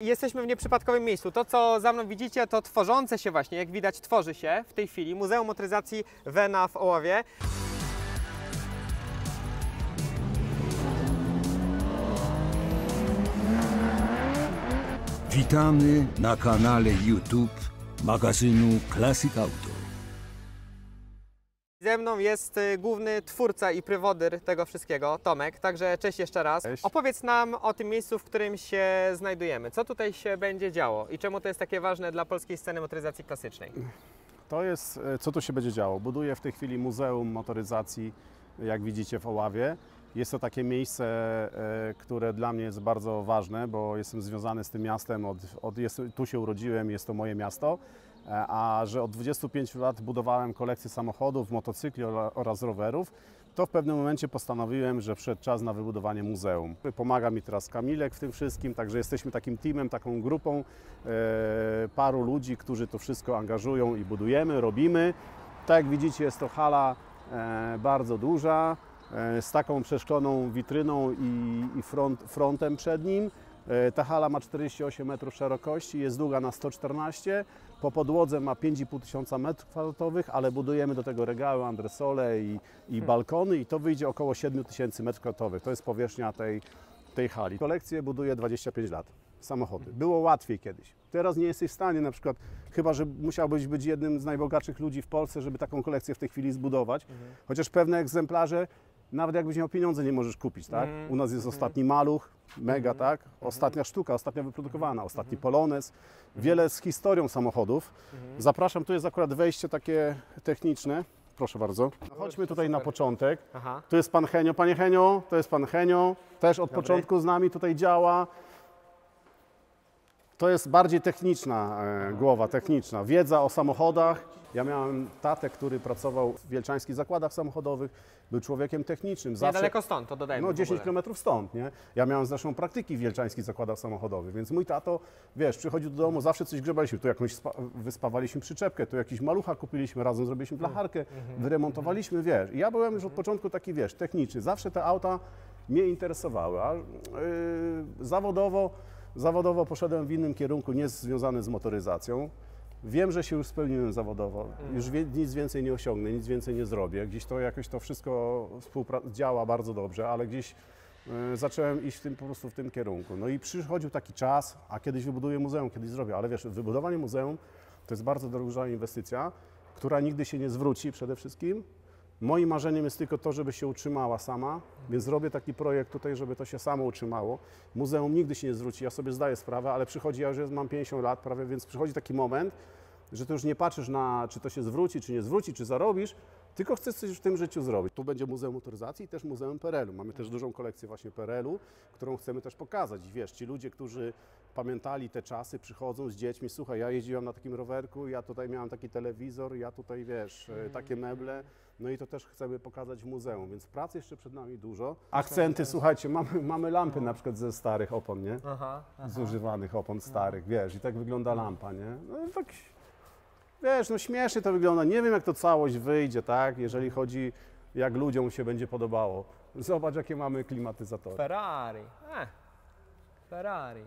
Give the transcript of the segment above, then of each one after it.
Jesteśmy w nieprzypadkowym miejscu. To, co za mną widzicie, to tworzące się właśnie, jak widać, tworzy się w tej chwili Muzeum Motoryzacji Wena w Oławie. Witamy na kanale YouTube magazynu Classic Auto. Ze mną jest główny twórca i prywodyr tego wszystkiego, Tomek, także cześć jeszcze raz. Cześć. Opowiedz nam o tym miejscu, w którym się znajdujemy. Co tutaj się będzie działo i czemu to jest takie ważne dla polskiej sceny motoryzacji klasycznej? To jest, co tu się będzie działo. Buduję w tej chwili Muzeum Motoryzacji, jak widzicie, w Oławie. Jest to takie miejsce, które dla mnie jest bardzo ważne, bo jestem związany z tym miastem, tu się urodziłem, jest to moje miasto, a że od 25 lat budowałem kolekcję samochodów, motocykli oraz rowerów, to w pewnym momencie postanowiłem, że przyszedł czas na wybudowanie muzeum. Pomaga mi teraz Kamilek w tym wszystkim, także jesteśmy takim teamem, taką grupą paru ludzi, którzy to wszystko angażują i budujemy, robimy. Tak jak widzicie, jest to hala bardzo duża, z taką przeszkloną witryną i frontem przed nim. Ta hala ma 48 metrów szerokości, jest długa na 114, po podłodze ma 5500 m2, ale budujemy do tego regały, andresole i balkony i to wyjdzie około 7000 m2. To jest powierzchnia tej hali. Kolekcję buduję 25 lat, samochody. Było łatwiej kiedyś. Teraz nie jesteś w stanie na przykład, chyba że musiałbyś być jednym z najbogatszych ludzi w Polsce, żeby taką kolekcję w tej chwili zbudować, chociaż pewne egzemplarze nawet jakbyś miał pieniądze, nie możesz kupić, tak? U nas jest ostatni Maluch, mega, tak? Ostatnia sztuka, ostatnia wyprodukowana, ostatni Polonez. Wiele z historią samochodów. Zapraszam, tu jest akurat wejście takie techniczne. Proszę bardzo. Chodźmy tutaj na początek. Tu jest pan Henio. Panie Henio, to jest pan Henio. Też od początku z nami tutaj działa. To jest bardziej techniczna głowa, techniczna. Wiedza o samochodach. Ja miałem tatę, który pracował w wielczańskich zakładach samochodowych, był człowiekiem technicznym. Niedaleko stąd, to dodajmy. No 10 km stąd, nie? Ja miałem zresztą praktyki w wielczańskich zakładach samochodowych, więc mój tato, wiesz, przychodził do domu, zawsze coś grzebaliśmy. Tu jakąś wyspawaliśmy przyczepkę, tu jakiś malucha kupiliśmy, razem zrobiliśmy blacharkę, wyremontowaliśmy, wiesz. I ja byłem już od początku taki, wiesz, techniczny. Zawsze te auta mnie interesowały, a zawodowo poszedłem w innym kierunku, nie związany z motoryzacją. Wiem, że się już spełniłem zawodowo, już nic więcej nie osiągnę, nic więcej nie zrobię. Gdzieś to jakoś to wszystko działa bardzo dobrze, ale gdzieś zacząłem iść po prostu w tym kierunku. No i przychodził taki czas, a kiedyś wybuduję muzeum, kiedyś zrobię, ale wiesz, wybudowanie muzeum to jest bardzo droga inwestycja, która nigdy się nie zwróci przede wszystkim. Moim marzeniem jest tylko to, żeby się utrzymała sama, więc zrobię taki projekt tutaj, żeby to się samo utrzymało. Muzeum nigdy się nie zwróci, ja sobie zdaję sprawę, ale przychodzi, ja już mam 50 lat prawie, więc przychodzi taki moment, że ty już nie patrzysz na, czy to się zwróci, czy nie zwróci, czy zarobisz, tylko chcesz coś w tym życiu zrobić. Tu będzie Muzeum Motoryzacji i też Muzeum PRL-u. Mamy też dużą kolekcję właśnie PRL-u, którą chcemy też pokazać. I wiesz, ci ludzie, którzy pamiętali te czasy, przychodzą z dziećmi, słuchaj, ja jeździłem na takim rowerku, ja tutaj miałem taki telewizor, ja tutaj, wiesz, takie meble. No i to też chcemy pokazać w muzeum, więc pracy jeszcze przed nami dużo. Akcenty, słuchajcie, mamy lampy na przykład ze starych opon, nie? Z używanych opon starych, wiesz, i tak wygląda lampa, nie? No i tak, wiesz, no śmiesznie to wygląda, nie wiem jak to całość wyjdzie, tak? Jeżeli chodzi, jak ludziom się będzie podobało. Zobacz, jakie mamy klimatyzatory. Ferrari. Ferrari.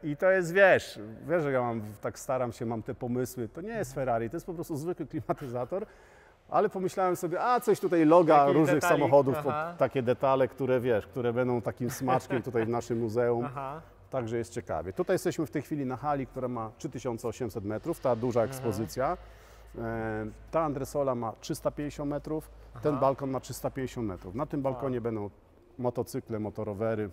I to jest, wiesz, że ja tak staram się, mam te pomysły, to nie jest Ferrari, to jest po prostu zwykły klimatyzator. Ale pomyślałem sobie, coś tutaj loga różnych samochodów, takie detale, które wiesz, które będą takim smaczkiem tutaj w naszym muzeum. Także jest ciekawie. Tutaj jesteśmy w tej chwili na hali, która ma 3800 metrów, ta duża ekspozycja. Ta andresola ma 350 metrów, ten balkon ma 350 metrów. Na tym balkonie będą motocykle, motorowery,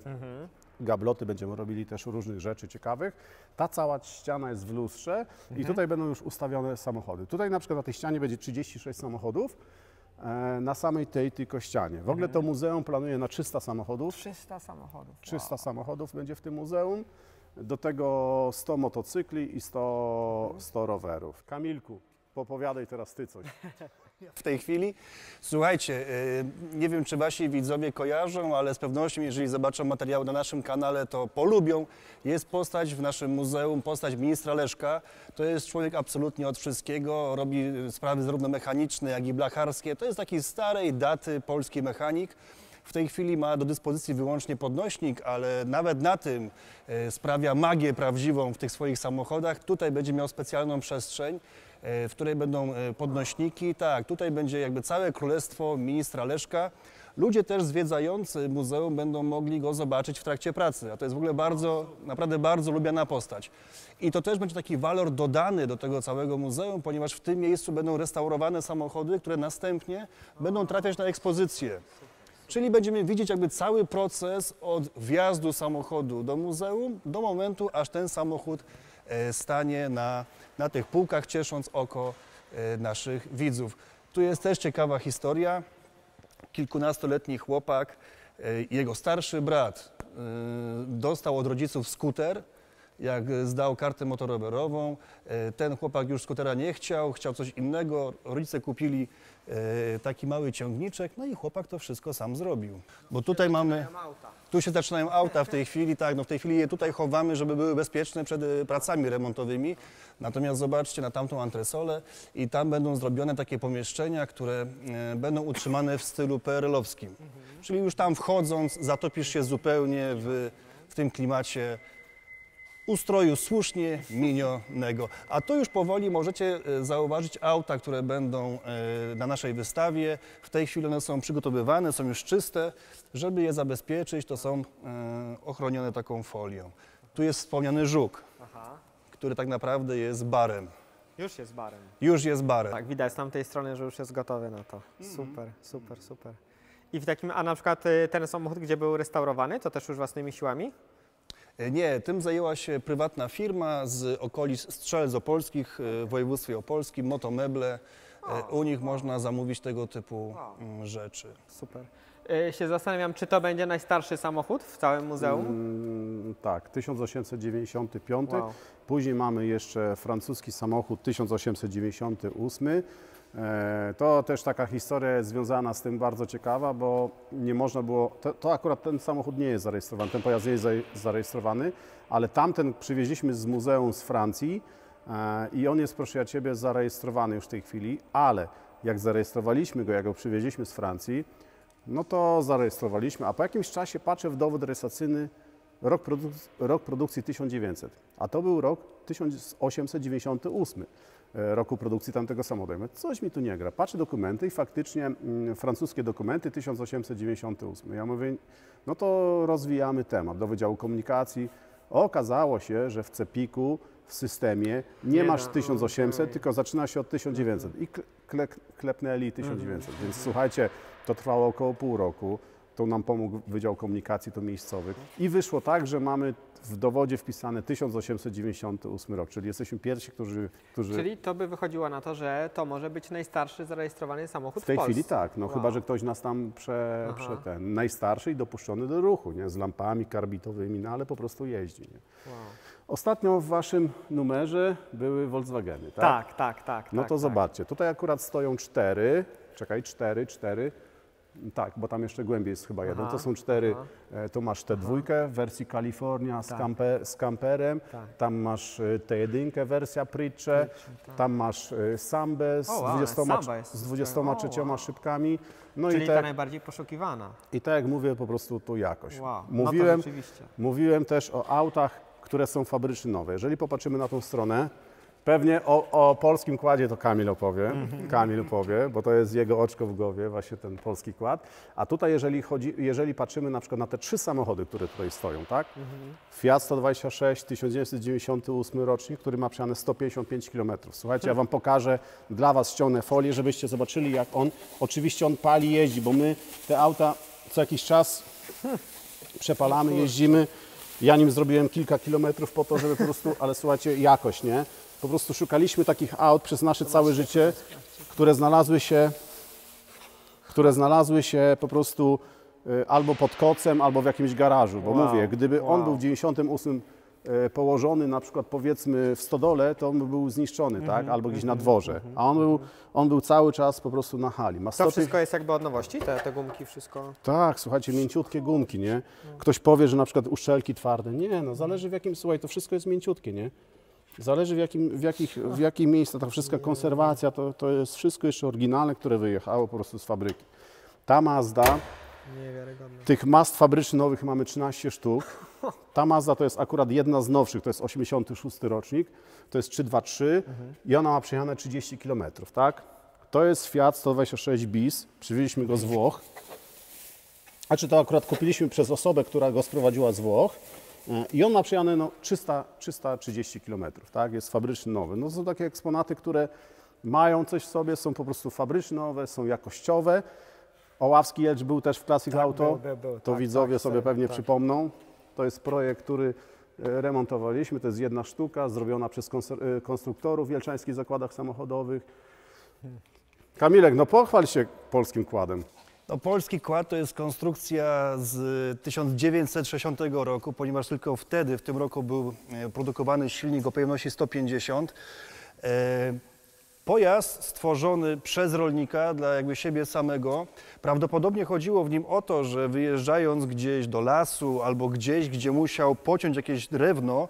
gabloty, będziemy robili też różnych rzeczy ciekawych. Ta cała ściana jest w lustrze i tutaj będą już ustawione samochody. Tutaj na przykład na tej ścianie będzie 36 samochodów, na samej tej tylko ścianie. W ogóle to muzeum planuje na 300 samochodów. 300 samochodów. 300 samochodów będzie w tym muzeum. Do tego 100 motocykli i 100 rowerów. Kamilku, popowiadaj teraz ty coś. W tej chwili. Słuchajcie, nie wiem, czy wasi widzowie kojarzą, ale z pewnością, jeżeli zobaczą materiały na naszym kanale, to polubią. Jest postać w naszym muzeum, postać ministra Leszka. To jest człowiek absolutnie od wszystkiego, robi sprawy zarówno mechaniczne, jak i blacharskie. To jest taki starej daty polski mechanik. W tej chwili ma do dyspozycji wyłącznie podnośnik, ale nawet na tym sprawia magię prawdziwą w tych swoich samochodach. Tutaj będzie miał specjalną przestrzeń, w której będą podnośniki. Tak, tutaj będzie jakby całe królestwo ministra Leszka. Ludzie też zwiedzający muzeum będą mogli go zobaczyć w trakcie pracy, a to jest w ogóle naprawdę bardzo lubiana postać. I to też będzie taki walor dodany do tego całego muzeum, ponieważ w tym miejscu będą restaurowane samochody, które następnie będą trafiać na ekspozycję. Czyli będziemy widzieć jakby cały proces od wjazdu samochodu do muzeum do momentu, aż ten samochód stanie na tych półkach, ciesząc oko naszych widzów. Tu jest też ciekawa historia. Kilkunastoletni chłopak, jego starszy brat dostał od rodziców skuter, jak zdał kartę motorowerową. Ten chłopak już skutera nie chciał, chciał coś innego. Rodzice kupili taki mały ciągniczek, no i chłopak to wszystko sam zrobił. Bo tutaj mamy... Tu się zaczynają auta w tej chwili, tak, no w tej chwili je tutaj chowamy, żeby były bezpieczne przed pracami remontowymi. Natomiast zobaczcie na tamtą antresolę i tam będą zrobione takie pomieszczenia, które będą utrzymane w stylu PRL-owskim. Czyli już tam wchodząc zatopisz się zupełnie w tym klimacie ustroju słusznie minionego. A to już powoli możecie zauważyć auta, które będą na naszej wystawie. W tej chwili one są przygotowywane, są już czyste. Żeby je zabezpieczyć, to są ochronione taką folią. Tu jest wspomniany Żuk, który tak naprawdę jest barem. Już jest barem. Już jest barem. Tak, widać z tamtej strony, że już jest gotowy na to. Super, super, super. I w takim, a na przykład ten samochód, gdzie był restaurowany, to też już własnymi siłami? Nie, tym zajęła się prywatna firma z okolic Strzelec Opolskich w województwie opolskim, Motomeble. U nich można zamówić tego typu rzeczy. Super. Się zastanawiam, czy to będzie najstarszy samochód w całym muzeum? Tak, 1895. Wow. Później mamy jeszcze francuski samochód 1898. To też taka historia jest związana z tym bardzo ciekawa, bo nie można było, to akurat ten samochód nie jest zarejestrowany, ten pojazd nie jest zarejestrowany, ale tamten przywieźliśmy z muzeum z Francji i on jest, proszę ja Ciebie, zarejestrowany już w tej chwili, ale jak zarejestrowaliśmy go, jak go przywieźliśmy z Francji, no to zarejestrowaliśmy, a po jakimś czasie patrzę w dowód rejestracyjny rok produkcji 1900, a to był rok 1898. Roku produkcji tamtego samochodu. Ja mówię, coś mi tu nie gra. Patrzę dokumenty i faktycznie francuskie dokumenty 1898. Ja mówię, no to rozwijamy temat do Wydziału Komunikacji. Okazało się, że w CEPiK-u, w systemie nie masz 1800, tylko zaczyna się od 1900 i klepnęli 1900. Więc słuchajcie, to trwało około pół roku. To nam pomógł Wydział Komunikacji, to miejscowy. I wyszło tak, że mamy w dowodzie wpisane 1898 rok, czyli jesteśmy pierwsi, którzy... Czyli to by wychodziło na to, że to może być najstarszy zarejestrowany samochód w tej Polsce. chwili tak, no chyba, że ktoś nas tam najstarszy i dopuszczony do ruchu, nie? Z lampami karbitowymi, no ale po prostu jeździ. Nie? Wow. Ostatnio w waszym numerze były Volkswageny, tak? Tak. No to zobaczcie, tutaj akurat stoją cztery, tak, bo tam jeszcze głębiej jest chyba jeden. To są cztery, tu masz tę dwójkę w wersji California z kamperem, tam masz tę jedynkę wersja Pritche, tam masz Sambę z 23 szybkami. No czyli i ta najbardziej poszukiwana. I tak jak mówię, po prostu tu jakość. Wow. Mówiłem też o autach, które są fabrycznie nowe. Jeżeli popatrzymy na tą stronę, pewnie o polskim kładzie to Kamil opowie, bo to jest jego oczko w głowie, właśnie ten polski kład. A tutaj jeżeli patrzymy na przykład na te trzy samochody, które tutaj stoją, tak? Fiat 126, 1998 rocznik, który ma przejechane 155 km. Słuchajcie, ja Wam pokażę, dla Was ściągnę folię, żebyście zobaczyli, jak oczywiście on pali, jeździ, bo my te auta co jakiś czas przepalamy, jeździmy. Ja nim zrobiłem kilka kilometrów po to, żeby po prostu, ale słuchajcie, jakość, nie? Po prostu szukaliśmy takich aut przez nasze całe życie, które znalazły się po prostu albo pod kocem, albo w jakimś garażu. Bo mówię, gdyby on był w 98 położony na przykład powiedzmy w stodole, to on był zniszczony, tak? Albo gdzieś na dworze. A on był cały czas po prostu na hali. To wszystko jest jakby od nowości? Te gumki, wszystko? Tak, słuchajcie, mięciutkie gumki, nie? Ktoś powie, że na przykład uszczelki twarde. Nie, no zależy w jakim, słuchaj, to wszystko jest mięciutkie, nie? Zależy w jakim miejscu, ta wszystka konserwacja, to jest wszystko jeszcze oryginalne, które wyjechało po prostu z fabryki. Ta Mazda Niewiarygodne. Tych Mazd fabrycznych nowych mamy 13 sztuk. Ta Mazda to jest akurat jedna z nowszych, to jest 86 rocznik, to jest 323 i ona ma przejechane 30 km, tak? To jest Fiat 126 bis, przywieźliśmy go z Włoch. Znaczy to akurat kupiliśmy przez osobę, która go sprowadziła z Włoch i on ma przejechane no, 330 km, tak? Jest fabryczny nowy. No to są takie eksponaty, które mają coś w sobie, są po prostu fabryczne nowe, są jakościowe. Oławski Jelcz był też w Classic Auto, był, to tak, widzowie tak, sobie pewnie tak. przypomną. To jest projekt, który remontowaliśmy, to jest jedna sztuka, zrobiona przez konstruktorów w Jelczańskich Zakładach Samochodowych. Kamilek, no pochwal się polskim kładem. No, polski kład to jest konstrukcja z 1960 roku, ponieważ tylko wtedy, w tym roku był produkowany silnik o pojemności 150. Pojazd stworzony przez rolnika dla jakby siebie samego. Prawdopodobnie chodziło w nim o to, że wyjeżdżając gdzieś do lasu albo gdzieś, gdzie musiał pociąć jakieś drewno,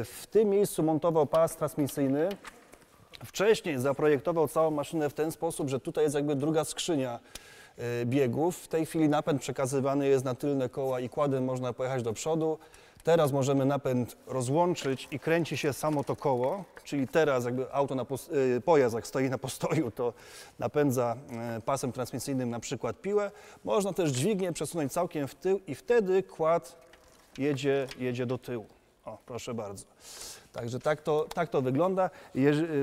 w tym miejscu montował pas transmisyjny. Wcześniej zaprojektował całą maszynę w ten sposób, że tutaj jest jakby druga skrzynia biegów. W tej chwili napęd przekazywany jest na tylne koła i kładem można pojechać do przodu. Teraz możemy napęd rozłączyć i kręci się samo to koło, czyli teraz jakby pojazd jak stoi na postoju, to napędza pasem transmisyjnym na przykład piłę. Można też dźwignię przesunąć całkiem w tył i wtedy kład jedzie do tyłu. O, proszę bardzo. Także tak to wygląda.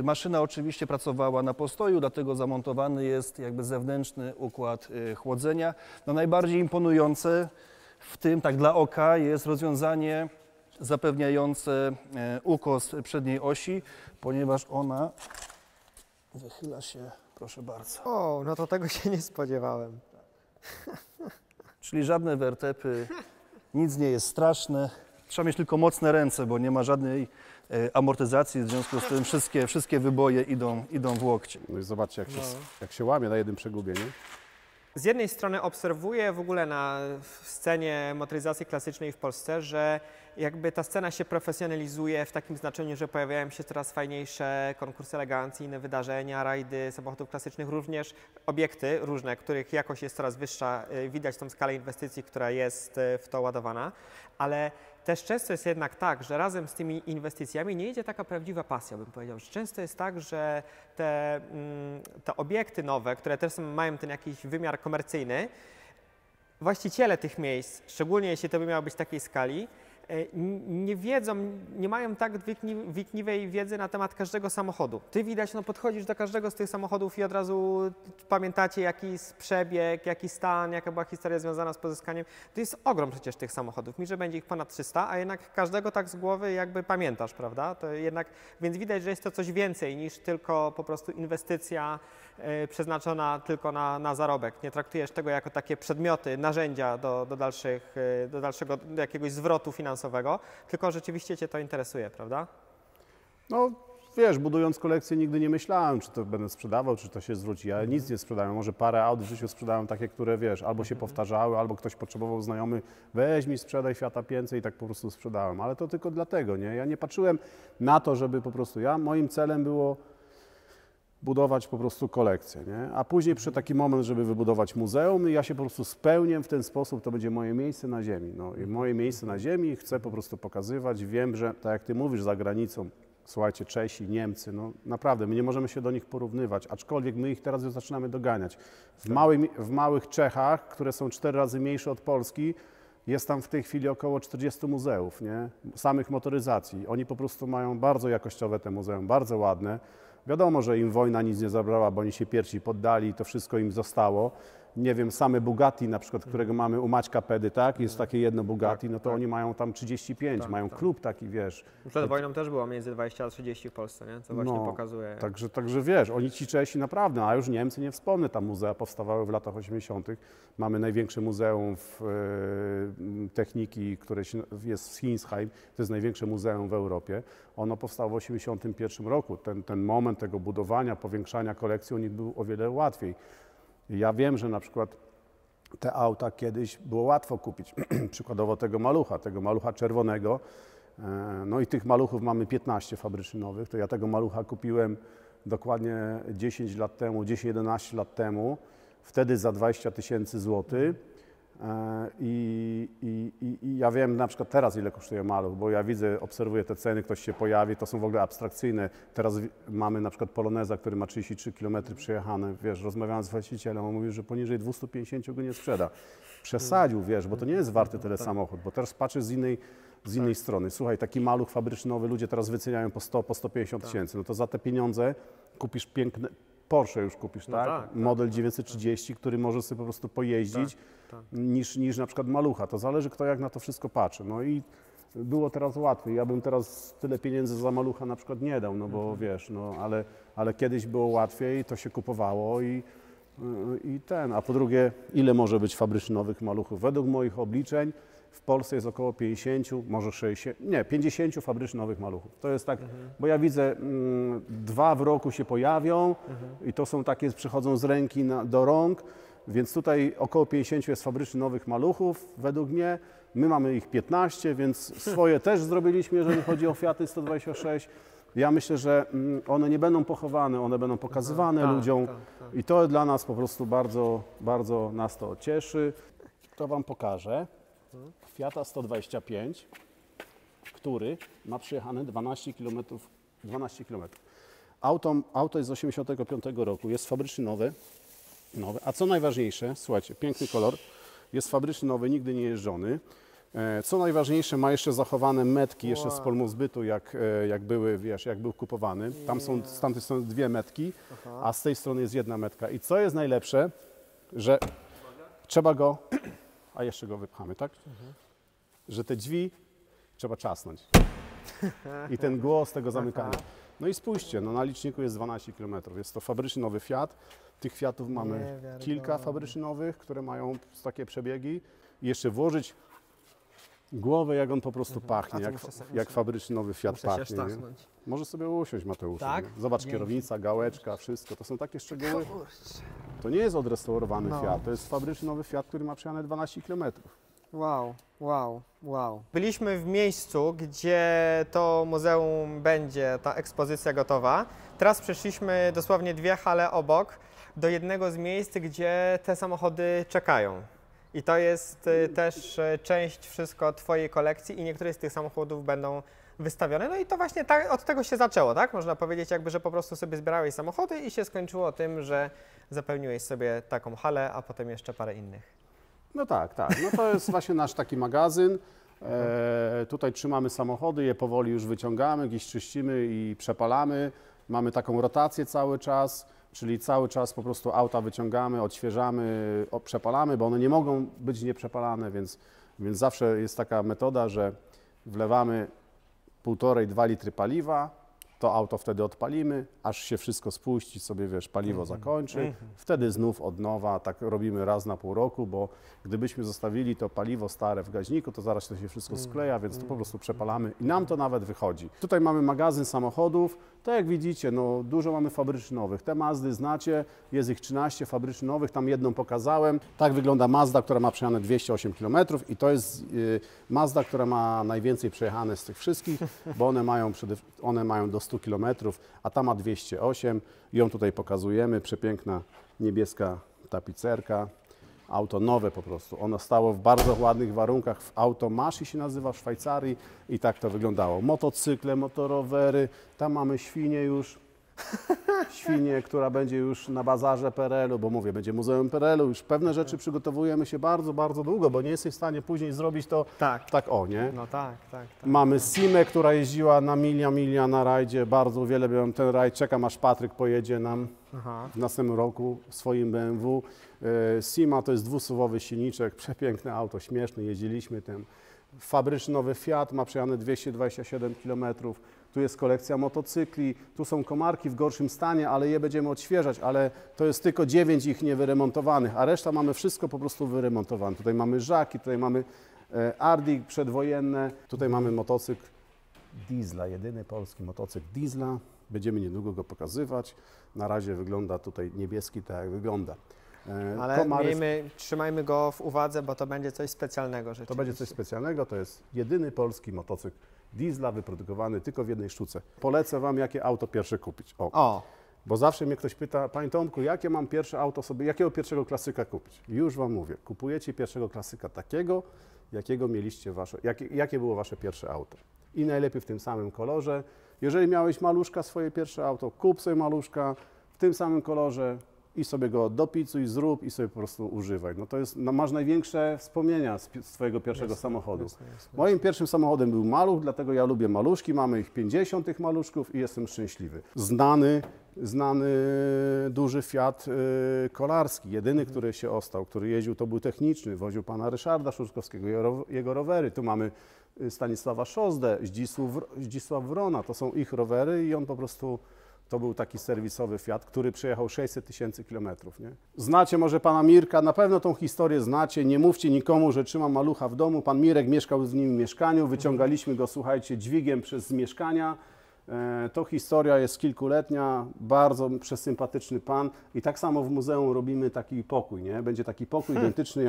Maszyna oczywiście pracowała na postoju, dlatego zamontowany jest jakby zewnętrzny układ chłodzenia. No najbardziej imponujące w tym, tak dla oka, jest rozwiązanie zapewniające ukos przedniej osi, ponieważ ona wychyla się, proszę bardzo. O, no to tego się nie spodziewałem. Czyli żadne wertepy, nic nie jest straszne. Trzeba mieć tylko mocne ręce, bo nie ma żadnej amortyzacji, w związku z tym wszystkie wyboje idą w łokcie. No i zobaczcie, jak się łamie na jednym przegubie, nie? Z jednej strony obserwuję w ogóle na scenie motoryzacji klasycznej w Polsce, że jakby ta scena się profesjonalizuje w takim znaczeniu, że pojawiają się coraz fajniejsze konkursy elegancji, inne wydarzenia, rajdy samochodów klasycznych, również obiekty różne, których jakość jest coraz wyższa, widać tą skalę inwestycji, która jest w to ładowana, ale też często jest jednak tak, że razem z tymi inwestycjami nie idzie taka prawdziwa pasja, bym powiedział. Że często jest tak, że te obiekty nowe, które też mają ten jakiś wymiar komercyjny, właściciele tych miejsc, szczególnie jeśli to by miało być takiej skali, nie wiedzą, nie mają tak wnikliwej wiedzy na temat każdego samochodu. Ty widać, no podchodzisz do każdego z tych samochodów i od razu pamiętacie jaki jest przebieg, jaki stan, jaka była historia związana z pozyskaniem. To jest ogrom przecież tych samochodów. Mi, że będzie ich ponad 300, a jednak każdego tak z głowy jakby pamiętasz, prawda? To jednak, więc widać, że jest to coś więcej niż tylko po prostu inwestycja przeznaczona tylko na zarobek. Nie traktujesz tego jako takie przedmioty, narzędzia do dalszego jakiegoś zwrotu finansowego, tylko rzeczywiście Cię to interesuje, prawda? No wiesz, budując kolekcję nigdy nie myślałem, czy to będę sprzedawał, czy to się zwróci. Ja nic nie sprzedałem. Może parę aut w życiu sprzedałem takie, które wiesz, albo się powtarzały, albo ktoś potrzebował znajomy, weź mi sprzedaj Fiata 500 i tak po prostu sprzedałem. Ale to tylko dlatego, nie? Ja nie patrzyłem na to, żeby po prostu moim celem było budować po prostu kolekcję, nie? A później przyszedł taki moment, żeby wybudować muzeum i ja się po prostu spełnię w ten sposób, to będzie moje miejsce na ziemi. No i moje miejsce na ziemi chcę po prostu pokazywać. Wiem, że tak jak Ty mówisz, za granicą, słuchajcie, Czesi, Niemcy, no naprawdę, my nie możemy się do nich porównywać, aczkolwiek my ich teraz już zaczynamy doganiać. W małych Czechach, które są 4 razy mniejsze od Polski, jest tam w tej chwili około 40 muzeów, nie? Samych motoryzacji. Oni po prostu mają bardzo jakościowe te muzeum, bardzo ładne. Wiadomo, że im wojna nic nie zabrała, bo oni się pierwsi poddali i to wszystko im zostało. Nie wiem, same Bugatti na przykład, którego mamy u Maćka Pedy, tak? Jest takie jedno Bugatti, no to oni mają tam 35, mają klub taki, wiesz. Przed wojną też było między 20 a 30 w Polsce, nie? Co właśnie pokazuje. Także wiesz, oni ci Czesi naprawdę, a już Niemcy nie wspomnę, tam muzea powstawały w latach 80. Mamy największe muzeum techniki, które jest w Hinsheim, to jest największe muzeum w Europie. Ono powstało w 81 roku. Ten moment tego budowania, powiększania kolekcji u nich był o wiele łatwiej. Ja wiem, że na przykład te auta kiedyś było łatwo kupić, przykładowo tego malucha czerwonego, no i tych maluchów mamy 15 fabrycznie nowych, to ja tego malucha kupiłem dokładnie 10-11 lat temu, wtedy za 20 000 złotych. I ja wiem na przykład teraz, ile kosztuje maluch, bo ja widzę, obserwuję te ceny, ktoś się pojawi, to są w ogóle abstrakcyjne. Teraz mamy na przykład Poloneza, który ma 33 km przejechane, wiesz, rozmawiałem z właścicielem, on mówił, że poniżej 250 go nie sprzeda. Przesadził, wiesz, bo to nie jest warty tyle samochód, bo teraz patrzę z innej strony. Słuchaj, taki maluch fabryczny nowy ludzie teraz wyceniają po 100, po 150 tysięcy, no to za te pieniądze kupisz piękne, Porsche już kupisz, No tak? tak, Model 930, który może sobie po prostu pojeździć, niż na przykład malucha. To zależy, kto jak na to wszystko patrzy. No i było teraz łatwiej. Ja bym teraz tyle pieniędzy za malucha na przykład nie dał, no bo wiesz, no ale kiedyś było łatwiej, to się kupowało i a po drugie, ile może być fabrycznie nowych maluchów? Według moich obliczeń w Polsce jest około 50, może 60, nie, 50 fabrycznie nowych maluchów. To jest tak, bo ja widzę, 2 w roku się pojawią i to są takie, przychodzą z ręki do rąk, więc tutaj około 50 jest fabrycznie nowych maluchów, według mnie. My mamy ich 15, więc swoje też zrobiliśmy, jeżeli chodzi o Fiaty 126. Ja myślę, że one nie będą pochowane, one będą pokazywane ludziom i to dla nas po prostu bardzo, bardzo nas to cieszy. To Wam pokażę Fiata 125, który ma przejechane 12 km. Auto jest z 85 roku, jest fabrycznie nowe, a co najważniejsze, słuchajcie, piękny kolor, jest fabrycznie nowy, nigdy nie jeżdżony. Co najważniejsze, ma jeszcze zachowane metki jeszcze z polmozbytu, jak były, wiesz, jak był kupowany. Tam są, z tamtej strony 2 metki, a z tej strony jest 1 metka. I co jest najlepsze, że trzeba go, a jeszcze go wypchamy, tak? Że te drzwi trzeba trzasnąć. I ten głos tego zamykania. No i spójrzcie, no na liczniku jest 12 km. Jest to fabrycznie nowy Fiat. Tych Fiatów mamy kilka fabrycznie nowych, które mają takie przebiegi. I jeszcze włożyć głowę, jak on po prostu pachnie, jak fabrycznie nowy Fiat pachnie. Może sobie usiąść, Mateusz. Tak? Zobacz, kierownica, gałeczka, wszystko. To są takie szczegóły. To nie jest odrestaurowany Fiat, to jest fabrycznie nowy Fiat, który ma przejechane 12 km. Wow, wow, wow. Byliśmy w miejscu, gdzie to muzeum będzie, ta ekspozycja gotowa. Teraz przeszliśmy dosłownie 2 hale obok do jednego z miejsc, gdzie te samochody czekają. I to jest też część wszystko Twojej kolekcji i niektóre z tych samochodów będą wystawione. No i to właśnie od tego się zaczęło, tak? Można powiedzieć jakby, że po prostu sobie zbierałeś samochody i się skończyło tym, że zapełniłeś sobie taką halę, a potem jeszcze parę innych. No tak, tak. No to jest właśnie nasz taki magazyn. Tutaj trzymamy samochody, je powoli już wyciągamy, gdzieś czyścimy i przepalamy. Mamy taką rotację cały czas, czyli cały czas po prostu auta wyciągamy, odświeżamy, przepalamy, bo one nie mogą być nieprzepalane, więc zawsze jest taka metoda, że wlewamy 1,5–2 litry paliwa, to auto wtedy odpalimy, aż się wszystko spuści, sobie wiesz, paliwo zakończy, wtedy znów od nowa, tak robimy raz na pół roku, bo gdybyśmy zostawili to paliwo stare w gaźniku, to zaraz to się wszystko skleja, więc to po prostu przepalamy i nam to nawet wychodzi. Tutaj mamy magazyn samochodów, to jak widzicie, no dużo mamy fabrycznie nowych. Te Mazdy znacie, jest ich 13 fabrycznie nowych, tam jedną pokazałem. Tak wygląda Mazda, która ma przejechane 208 km i to jest Mazda, która ma najwięcej przejechane z tych wszystkich, bo one mają do 100 km, a ta ma 208. Ją tutaj pokazujemy, przepiękna niebieska tapicerka. Auto nowe po prostu. Ono stało w bardzo ładnych warunkach. Auto Mashi się nazywa w Szwajcarii i tak to wyglądało. Motocykle, motorowery, tam mamy świnię już. Świnię, która będzie już na bazarze PRL-u, bo mówię, będzie Muzeum PRL-u. Już pewne rzeczy przygotowujemy się bardzo, bardzo długo, bo nie jesteś w stanie później zrobić to tak o, nie? No tak. Mamy Simę, która jeździła na milia na rajdzie. Bardzo uwielbiam ten rajd. Czekam, aż Patryk pojedzie nam w następnym roku swoim BMW. Sima to jest dwusuwowy silniczek, przepiękne auto, śmieszne, jeździliśmy tym. Fabryczny nowy Fiat ma przejechane 227 km. Tu jest kolekcja motocykli, tu są komarki w gorszym stanie, ale je będziemy odświeżać, ale to jest tylko 9 ich niewyremontowanych, a reszta mamy wszystko po prostu wyremontowane. Tutaj mamy żaki, tutaj mamy Ardik przedwojenne, tutaj mamy motocykl Diesla, jedyny polski motocykl Diesla. Będziemy niedługo go pokazywać. Na razie wygląda tutaj niebieski tak jak wygląda. Ale trzymajmy go w uwadze, bo to będzie coś specjalnego rzeczywiście. To będzie coś specjalnego, to jest jedyny polski motocykl Diesla wyprodukowany tylko w jednej sztuce. Polecę Wam, jakie auto pierwsze kupić. Bo zawsze mnie ktoś pyta, Panie Tomku, jakie mam pierwsze auto sobie, jakiego pierwszego klasyka kupić? Już Wam mówię, kupujecie pierwszego klasyka takiego, jakiego mieliście jakie było Wasze pierwsze auto. I najlepiej w tym samym kolorze. Jeżeli miałeś maluszka, swoje pierwsze auto, kup sobie maluszka w tym samym kolorze i sobie go dopicuj, zrób i sobie po prostu używaj. No to jest, no masz największe wspomnienia z twojego pierwszego samochodu. Jasne. Moim pierwszym samochodem był maluch, dlatego ja lubię maluszki. Mamy ich 50 tych maluszków i jestem szczęśliwy. Znany duży Fiat Kolarski, jedyny, który się ostał, który jeździł, to był techniczny, woził pana Ryszarda Szuszkowskiego, jego rowery. Tu mamy Stanisława Szozdę, Zdzisław Wrona, to są ich rowery i on po prostu, to był taki serwisowy Fiat, który przejechał 600 000 kilometrów. Nie? Znacie może pana Mirka, na pewno tą historię znacie, nie mówcie nikomu, że trzymam malucha w domu. Pan Mirek mieszkał w nim mieszkaniu, wyciągaliśmy go, słuchajcie, dźwigiem z mieszkania. To historia jest kilkuletnia, bardzo przesympatyczny pan i tak samo w muzeum robimy taki pokój, nie? Będzie taki pokój identyczny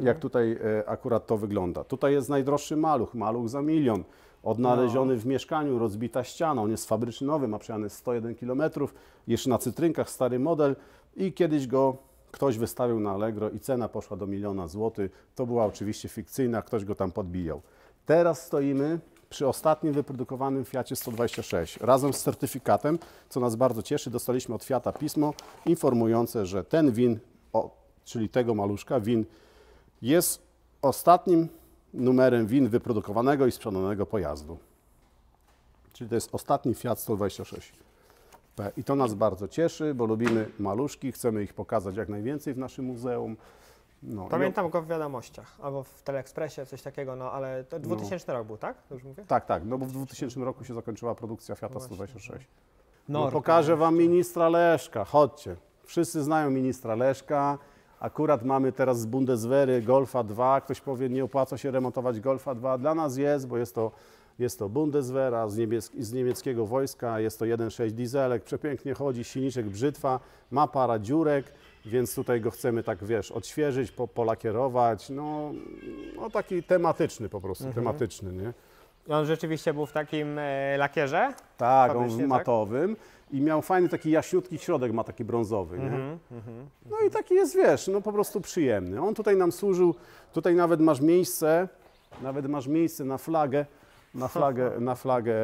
jak tutaj akurat to wygląda. Tutaj jest najdroższy maluch za 1 000 000, odnaleziony w mieszkaniu, rozbita ściana, on jest fabryczny nowy, ma przejechane 101 km, jeszcze na cytrynkach, stary model i kiedyś go ktoś wystawił na Allegro i cena poszła do 1 000 000 złotych. To była oczywiście fikcyjna, ktoś go tam podbijał. Teraz stoimy przy ostatnim wyprodukowanym Fiacie 126. Razem z certyfikatem, co nas bardzo cieszy, dostaliśmy od Fiata pismo informujące, że ten VIN, czyli tego maluszka, VIN jest ostatnim numerem VIN wyprodukowanego i sprzedanego pojazdu. Czyli to jest ostatni Fiat 126. I to nas bardzo cieszy, bo lubimy maluszki, chcemy ich pokazać jak najwięcej w naszym muzeum. No, Pamiętam go w wiadomościach, albo w Teleekspresie, coś takiego, no ale to 2000 rok był, tak? Już mówię? Tak, no bo w 2000 roku się zakończyła produkcja Fiata 126. No, Norka. pokażę Wam ministra Leszka, chodźcie. Wszyscy znają ministra Leszka, akurat mamy teraz z Bundeswehry Golfa 2, ktoś powie, nie opłaca się remontować Golfa 2, dla nas jest, bo jest to Bundeswehra z niemieckiego wojska, jest to 1.6 dieselek, przepięknie chodzi, silniczek brzytwa, ma parę dziurek, więc tutaj go chcemy tak, wiesz, odświeżyć, polakierować, no taki tematyczny po prostu, tematyczny, nie? I on rzeczywiście był w takim lakierze? Tak, on Fabrycznie, w matowym i miał fajny taki jaśniutki środek, ma taki brązowy, nie? No i taki jest, wiesz, no po prostu przyjemny. On tutaj nam służył, tutaj nawet masz miejsce na flagę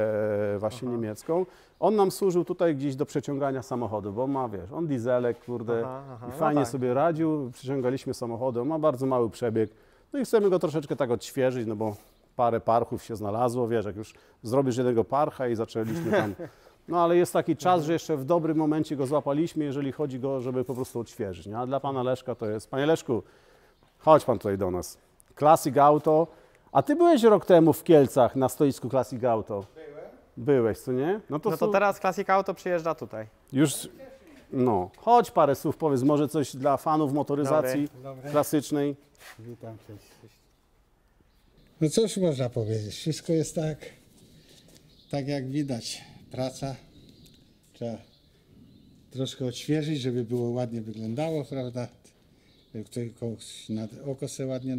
właśnie niemiecką. On nam służył tutaj gdzieś do przeciągania samochodu, bo ma, wiesz, on dieselek, kurde, i fajnie no tak. sobie radził, przeciągaliśmy samochody, on ma bardzo mały przebieg, no i chcemy go troszeczkę tak odświeżyć, no bo parę parchów się znalazło, wiesz, jak już zrobisz jednego parcha i zaczęliśmy tam, no ale jest taki czas, że jeszcze w dobrym momencie go złapaliśmy, jeżeli chodzi go, żeby po prostu odświeżyć, nie? A dla pana Leszka to jest, panie Leszku, chodź pan tutaj do nas, Classic Auto. A ty byłeś rok temu w Kielcach na stoisku Classic Auto? Byłeś, co nie? No to teraz Classic Auto przyjeżdża tutaj. Już, no. Chodź parę słów powiedz, może coś dla fanów motoryzacji Dobry. klasycznej. Witam, cześć. No cóż można powiedzieć, wszystko jest tak jak widać. Praca trzeba troszkę odświeżyć, żeby było ładnie wyglądało, prawda? Żeby ktoś kogoś na oko se ładnie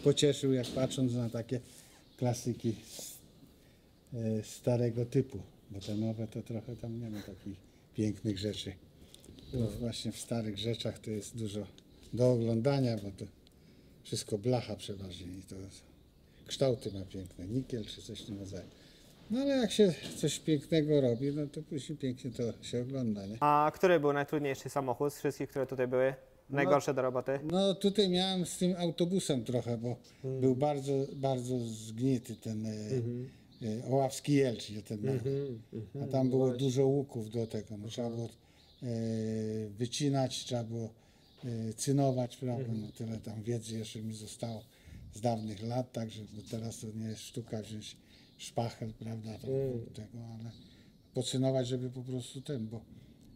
pocieszył, jak patrząc na takie klasyki starego typu. Bo te nowe to trochę tam nie ma takich pięknych rzeczy. No właśnie w starych rzeczach to jest dużo do oglądania, bo to wszystko blacha przeważnie i to kształty ma piękne, nikiel czy coś w tym rodzaju. No ale jak się coś pięknego robi, no to później pięknie to się ogląda, nie? A który był najtrudniejszy samochód z wszystkich, które tutaj były? Najgorsze do roboty? No tutaj miałem z tym autobusem trochę, bo był bardzo, bardzo zgnity ten Oławski Jelcz, a tam było dużo łuków do tego. No, trzeba było wycinać, trzeba było cynować, prawda? No, tyle tam wiedzy jeszcze mi zostało z dawnych lat, także bo teraz to nie jest sztuka wziąć szpachel, prawda, tego, ale pocynować, żeby po prostu bo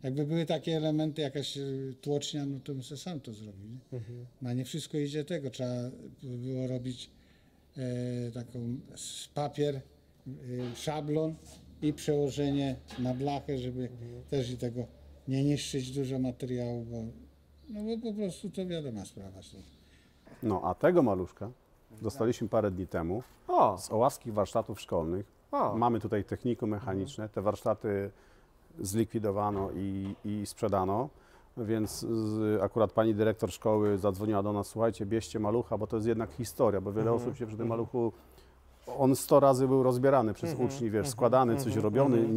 jakby były takie elementy, jakaś tłocznia, no to bym sobie sam to zrobił. Nie? No nie wszystko idzie tego, trzeba było robić taką papier, szablon i przełożenie na blachę, żeby też i tego nie niszczyć dużo materiału, bo po prostu to wiadoma sprawa. No a tego maluszka dostaliśmy parę dni temu O, z Oławskich Warsztatów Szkolnych. o. Mamy tutaj technikum mechaniczne, te warsztaty zlikwidowano i sprzedano. Więc akurat pani dyrektor szkoły zadzwoniła do nas, słuchajcie, bierzcie malucha, bo to jest jednak historia, bo wiele osób się przy tym maluchu, on 100 razy był rozbierany przez uczniów, wiesz, składany, coś robiony,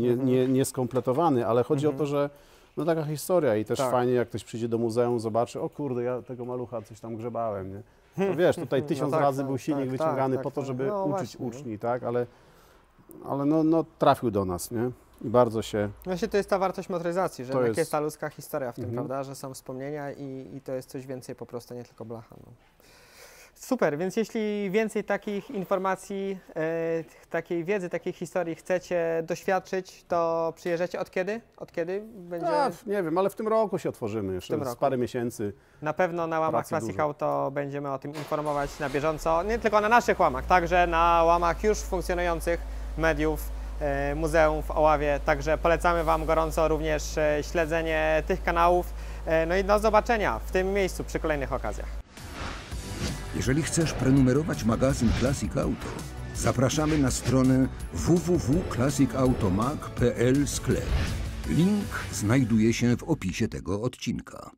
nie skompletowany, ale chodzi o to, że no taka historia i też fajnie, jak ktoś przyjdzie do muzeum, zobaczy, o kurde, ja tego malucha coś tam grzebałem, nie? No wiesz, tutaj 1000 razy był silnik wyciągany po to, żeby uczyć uczniów, tak, ale no, trafił do nas, nie? I bardzo się... Właśnie to jest ta wartość motoryzacji, że jest ta ludzka historia w tym, prawda, że są wspomnienia i to jest coś więcej po prostu, nie tylko blacha. No. Super, więc jeśli więcej takich informacji, takiej wiedzy, takiej historii chcecie doświadczyć, to przyjeżdżacie od kiedy? Od kiedy będzie? Nie wiem, ale w tym roku się otworzymy, jeszcze z parę miesięcy. Na pewno na łamach Classic Auto będziemy o tym informować na bieżąco, nie tylko na naszych łamach, także na łamach już funkcjonujących mediów, muzeum w Oławie, także polecamy Wam gorąco również śledzenie tych kanałów, no i do zobaczenia w tym miejscu przy kolejnych okazjach. Jeżeli chcesz prenumerować magazyn Classic Auto, zapraszamy na stronę www.classicautomag.pl/sklep. Link znajduje się w opisie tego odcinka.